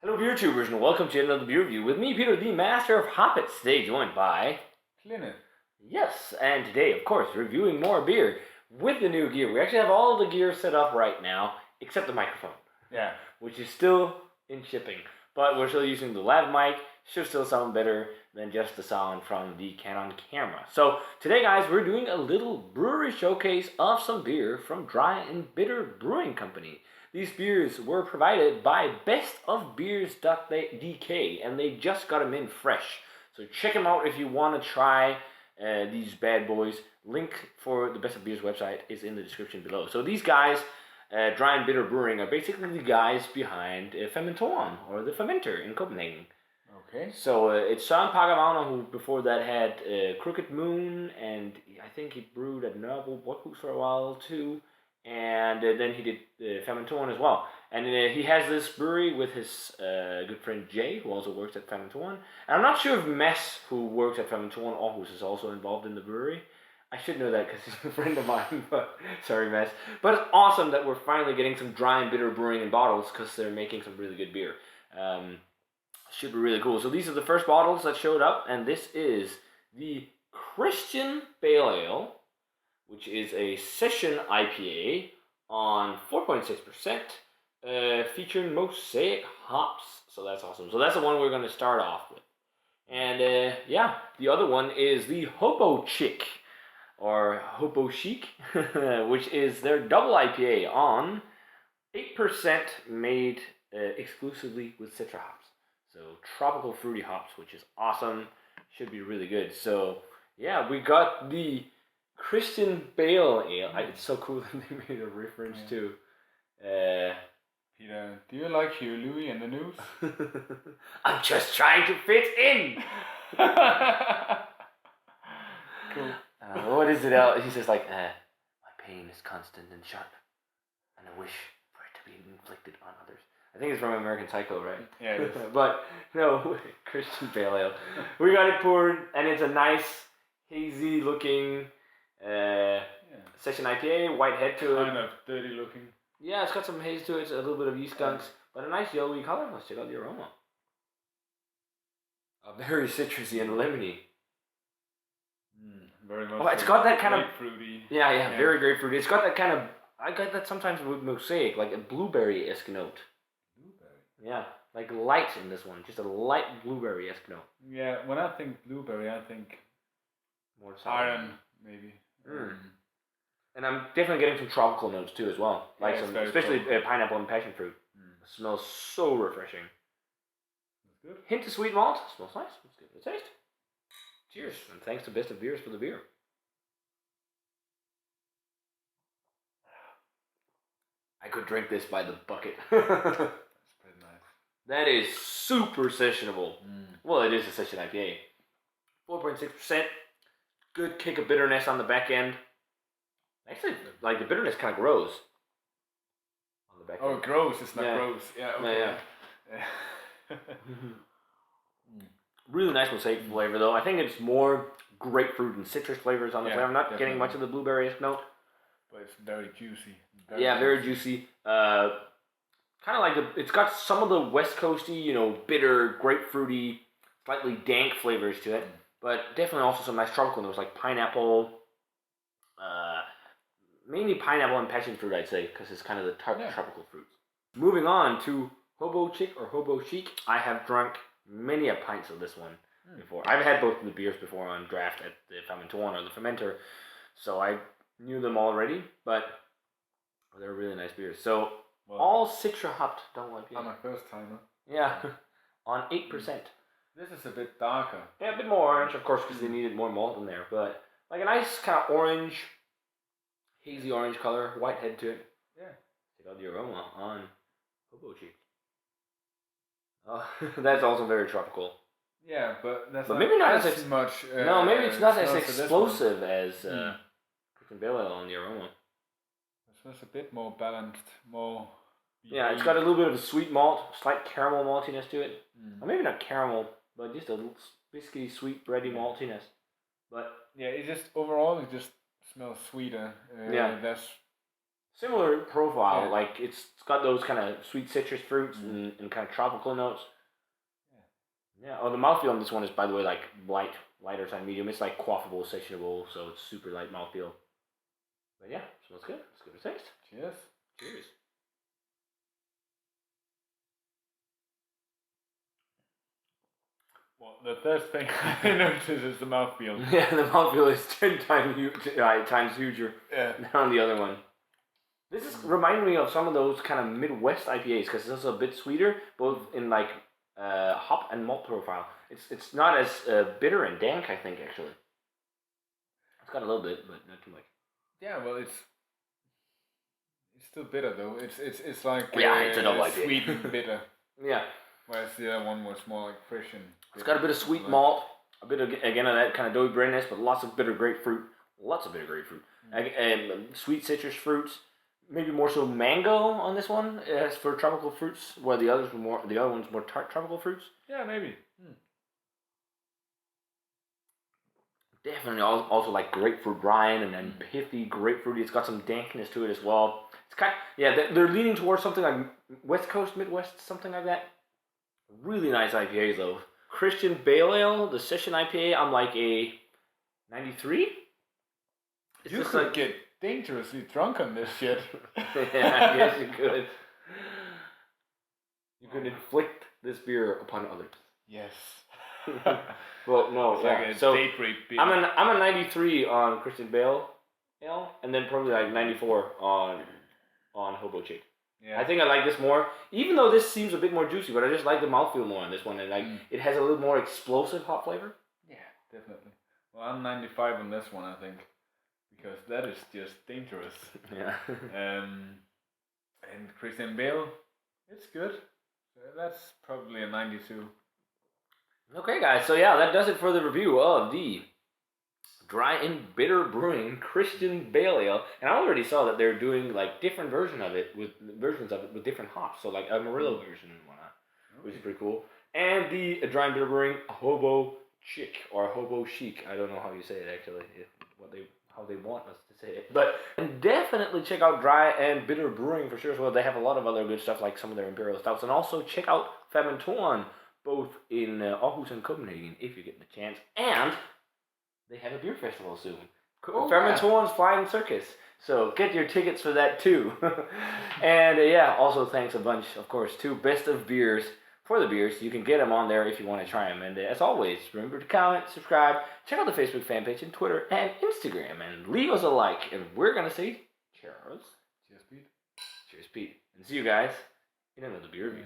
Hello beer tubers and welcome to another beer review with me, Peter, the master of hoppets. Today joined by... Plymouth. Yes, and today, of course, reviewing more beer with the new gear. We actually have all the gear set up right now, except the microphone. Yeah. Which is still in shipping. But we're still using the lav mic. Should still sound better than just the sound from the Canon camera. So today, guys, we're doing a little brewery showcase of some beer from Dry and Bitter Brewing Company. These beers were provided by bestofbeers.dk, and they just got them in fresh. So check them out if you want to try these bad boys. Link for the Best of Beers website is in the description below. So these guys, Dry and Bitter Brewing, are basically the guys behind Fermentoren, or the fermenter in Copenhagen. Okay. So it's Søren Pagavagner, who before that had Crooked Moon, and I think he brewed at Nørrebro Bryghus for a while too. And then he did Fermentoren as well. And he has this brewery with his good friend Jay, who also works at Fermentoren. And I'm not sure if Mess, who works at Fermentoren Aarhus, is also involved in the brewery. I should know that because he's a friend of mine, but sorry, Mess. But it's awesome that we're finally getting some Dry and Bitter Brewing in bottles because they're making some really good beer. Should be really cool. So these are the first bottles that showed up, and this is the Christian Bale Ale, which is a session IPA on 4.6%, featuring mosaic hops. So that's awesome. So that's the one we're going to start off with. And yeah, the other one is the Hobo Chic, or Hobo Chic, which is their double IPA on 8% made exclusively with citra hops. So tropical fruity hops, which is awesome. Should be really good. So yeah, we got the Christian Bale Ale. It's so cool that they made a reference to. Peter, do you like Hugh Louis in the news? I'm just trying to fit in. Cool. What is it? He says like, my pain is constant and sharp, and I wish for it to be inflicted on others. I think it's from American Psycho, right? Yeah, it is. But no, Christian Bale Ale. We got it poured, and it's a nice, hazy looking session IPA, white head to it. Kind of dirty looking. Yeah, it's got some haze to it, it's a little bit of yeast skunks, but a nice yellowy color. Let's check out the aroma. Very citrusy and lemony. Very much. Oh, it's got that kind of fruity. Yeah, very grapefruity. It's got that kind of. I got that sometimes with mosaic, like a blueberry-esque note. Blueberry. Yeah, like light in this one, just a light blueberry-esque note. Yeah, when I think blueberry, I think More sour. iron, maybe. And I'm definitely getting some tropical notes too as well, like Yeah, some, especially pineapple and passion fruit. It smells so refreshing. That's good. Hint of sweet malt. Smells nice. Let's give it a taste. Cheers, and thanks to Best of Beers for the beer. I could drink this by the bucket. That's pretty nice. That is super sessionable. Well, it is a session IPA. 4.6%. Good kick of bitterness on the back end. Actually, like the bitterness kind of grows on the back end. Oh, it grows. It's not gross. Yeah. Okay. Yeah. Really nice mosaic flavor though. I think it's more grapefruit and citrus flavors on the flavor. I'm not getting much of the blueberry-esque note. But it's very juicy. Very juicy. Kind of like it's got some of the West Coasty, bitter, grapefruity, slightly dank flavors to it. But definitely also some nice tropical notes like pineapple. Mainly pineapple and passion fruit, I'd say, because it's kind of the tropical fruits. Moving on to Hobo Chic or Hobo Chic. I have drunk many a pints of this one before. I've had both of the beers before on draft at the Fermentoren or the Fermenter, so I knew them already, but they're really nice beers. So, all citra hopped double IPA. I'm my first timer. Yeah, on 8%. This is a bit darker. Yeah, a bit more orange, of course, because they needed more malt in there, but like a nice kind of orange, hazy orange color, white head to it. Yeah. Check out the aroma on Hobo Chic. Oh, that's also very tropical. Yeah, but that's maybe not as much. No, maybe it's not as explosive as Christian Bale Ale on the aroma. This was a bit more balanced, more. Yeah, it's got a little bit of a sweet malt, slight caramel maltiness to it. Or maybe not caramel, but just a little biscuity, sweet, bready maltiness. But yeah, it just overall it just smells sweeter. Less Similar profile, Yeah. like it's got those kind of sweet citrus fruits and kind of tropical notes. Yeah. Oh, the mouthfeel on this one is, by the way, like lighter side medium. It's like quaffable, sectionable, so it's super light mouthfeel. But yeah, smells good. Let's give it a taste. Cheers. Cheers. Well, the first thing I notice is the mouthfeel. Yeah, the mouthfeel is 10 times huger than on the other one. This is reminding me of some of those kind of Midwest IPAs because it's also a bit sweeter, both in like hop and malt profile. It's not as bitter and dank, I think, actually. It's got a little bit, but not too much. Yeah, well, it's still bitter though. It's like it's a double IPA. Sweet and bitter. Yeah. Whereas the other one was more like fresh and bitter. It's got a bit of sweet malt, a bit of, again, of that kind of doughy breadiness, but lots of bitter grapefruit. Lots of bitter grapefruit. And sweet citrus fruits. Maybe more so mango on this one as for tropical fruits, where the other one's more tart tropical fruits. Yeah, maybe. Definitely also like grapefruit rind and then pithy grapefruity. It's got some dankness to it as well. It's kind of, they're leaning towards something like West Coast, Midwest, something like that. Really nice IPAs though. Christian Bale Ale, the Session IPA, I'm like a 93. It's You just could like get dangerously drunk on this shit. yeah, I guess you could. You could inflict this beer upon others. Yes. Well, no, It's yeah. like a So date rape beer. I'm a 93 on Christian Bale Ale, and then probably like 94 on Hobo Chic. Yeah. I think I like this more, even though this seems a bit more juicy, but I just like the mouthfeel more on this one, and like it has a little more explosive hop flavor. Yeah, definitely. Well, I'm 95 on this one, I think, because that is just dangerous. Yeah. And Christian Bale, it's good. So that's probably a 92. Okay, guys. So yeah, that does it for the review of the Dry and Bitter Brewing Christian Bale Ale. And I already saw that they're doing like different versions of it with different hops. So like a Amarillo version and whatnot, which is pretty cool. And the Dry and Bitter Brewing Hobo Chic or Hobo Chic. I don't know how you say it actually. How they want us to say it. But definitely check out Dry and Bitter Brewing for sure as well. They have a lot of other good stuff like some of their Imperial stouts. And also check out Fermentoren, both in Aarhus and Copenhagen if you get the chance. And they have a beer festival soon. Fermentoren's Flying Circus. So get your tickets for that too. And also thanks a bunch, of course, to Best of Beers for the beers. You can get them on there if you want to try them. And as always, remember to comment, subscribe, check out the Facebook fan page and Twitter and Instagram, and leave us a like. And we're going to say cheers. Cheers, Pete. Cheers, Pete. And see you guys in another beer review.